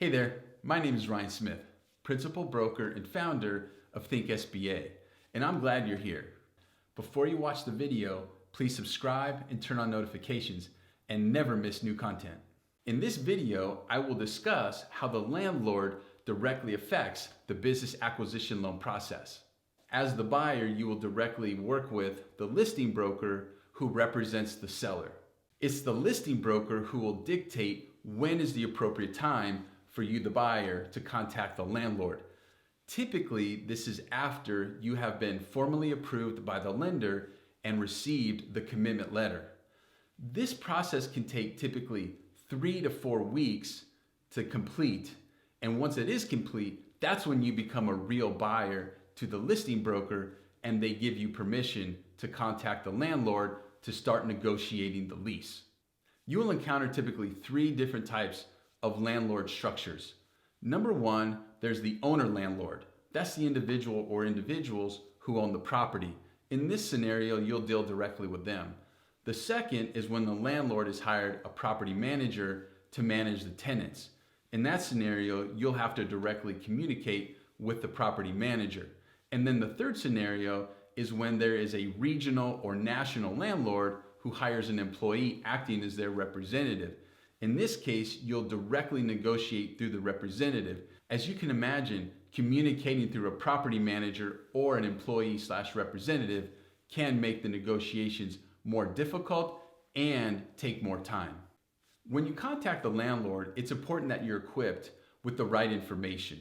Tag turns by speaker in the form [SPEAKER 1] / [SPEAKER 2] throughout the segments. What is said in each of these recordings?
[SPEAKER 1] Hey there, my name is Ryan Smith, Principal Broker and founder of Think SBA, and I'm glad you're here. Before you watch the video, please subscribe and turn on notifications and never miss new content. In this video, I will discuss how the landlord directly affects the business acquisition loan process. As the buyer, you will directly work with the listing broker who represents the seller. It's the listing broker who will dictate when is the appropriate time for you, the buyer, to contact the landlord. Typically, this is after you have been formally approved by the lender and received the commitment letter. This process can take typically 3 to 4 weeks to complete. And once it is complete, that's when you become a real buyer to the listing broker and they give you permission to contact the landlord to start negotiating the lease. You will encounter typically 3 different types of landlord structures. Number 1, there's the owner landlord. That's the individual or individuals who own the property. In this scenario, you'll deal directly with them. The second is when the landlord has hired a property manager to manage the tenants. In that scenario, you'll have to directly communicate with the property manager. And then the third scenario is when there is a regional or national landlord who hires an employee acting as their representative. In this case, you'll directly negotiate through the representative. As you can imagine, communicating through a property manager or an employee/representative can make the negotiations more difficult and take more time. When you contact the landlord, it's important that you're equipped with the right information.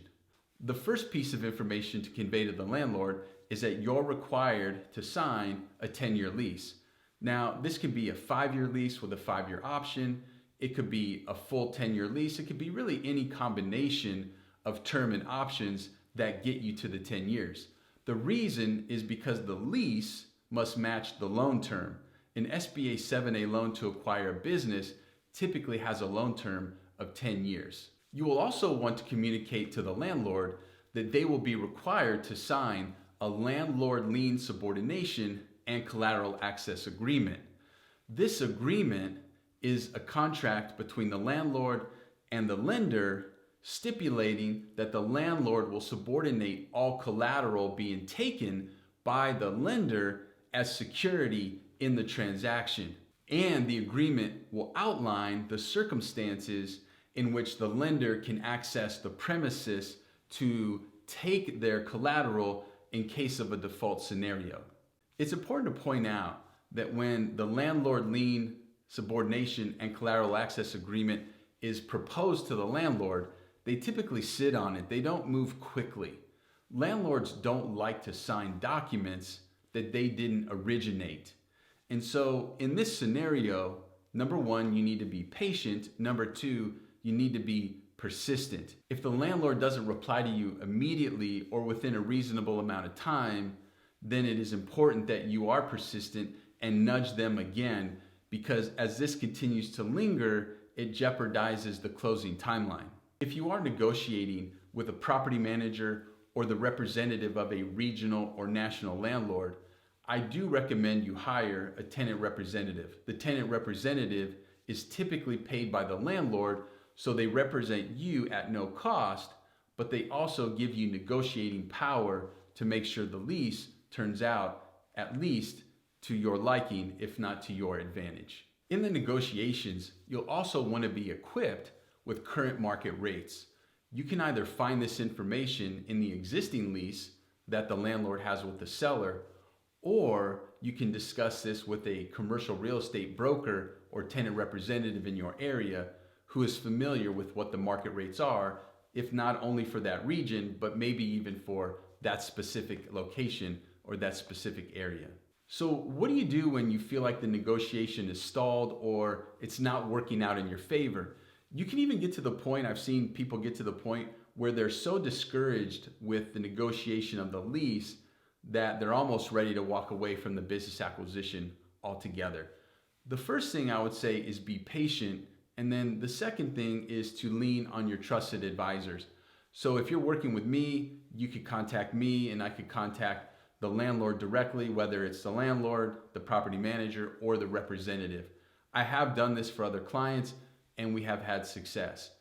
[SPEAKER 1] The first piece of information to convey to the landlord is that you're required to sign a 10-year lease. Now, this could be a 5-year lease with a 5-year option. It could be a full 10-year lease. It could be really any combination of term and options that get you to the 10 years. The reason is because the lease must match the loan term. An SBA 7A loan to acquire a business typically has a loan term of 10 years. You will also want to communicate to the landlord that they will be required to sign a landlord lien subordination and collateral access agreement. This agreement is a contract between the landlord and the lender stipulating that the landlord will subordinate all collateral being taken by the lender as security in the transaction. And the agreement will outline the circumstances in which the lender can access the premises to take their collateral in case of a default scenario. It's important to point out that when the landlord lien subordination and collateral access agreement is proposed to the landlord, they typically sit on it. They don't move quickly. Landlords don't like to sign documents that they didn't originate. And so in this scenario, number 1, you need to be patient. Number 2, you need to be persistent. If the landlord doesn't reply to you immediately or within a reasonable amount of time, then it is important that you are persistent and nudge them again, because as this continues to linger, it jeopardizes the closing timeline. If you are negotiating with a property manager or the representative of a regional or national landlord, I do recommend you hire a tenant representative. The tenant representative is typically paid by the landlord, so they represent you at no cost, but they also give you negotiating power to make sure the lease turns out at least to your liking, if not to your advantage. In the negotiations, you'll also want to be equipped with current market rates. You can either find this information in the existing lease that the landlord has with the seller, or you can discuss this with a commercial real estate broker or tenant representative in your area who is familiar with what the market rates are, if not only for that region, but maybe even for that specific location or that specific area. So what do you do when you feel like the negotiation is stalled or it's not working out in your favor? You can even get to the point, I've seen people get to the point where they're so discouraged with the negotiation of the lease that they're almost ready to walk away from the business acquisition altogether. The first thing I would say is be patient. And then the second thing is to lean on your trusted advisors. So if you're working with me, you could contact me and I could contact the landlord directly, whether it's the landlord, the property manager, or the representative. I have done this for other clients and we have had success.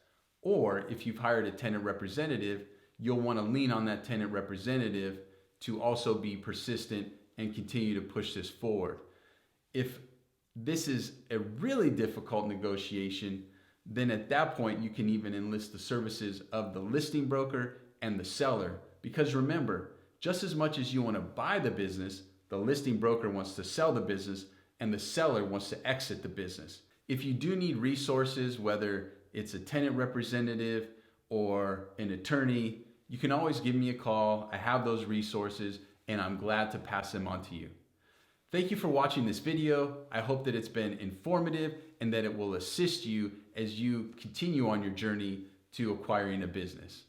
[SPEAKER 1] Or if you've hired a tenant representative, you'll want to lean on that tenant representative to also be persistent and continue to push this forward. If this is a really difficult negotiation, then at that point you can even enlist the services of the listing broker and the seller. Because remember, just as much as you want to buy the business, the listing broker wants to sell the business and the seller wants to exit the business. If you do need resources, whether it's a tenant representative or an attorney, you can always give me a call. I have those resources and I'm glad to pass them on to you. Thank you for watching this video. I hope that it's been informative and that it will assist you as you continue on your journey to acquiring a business.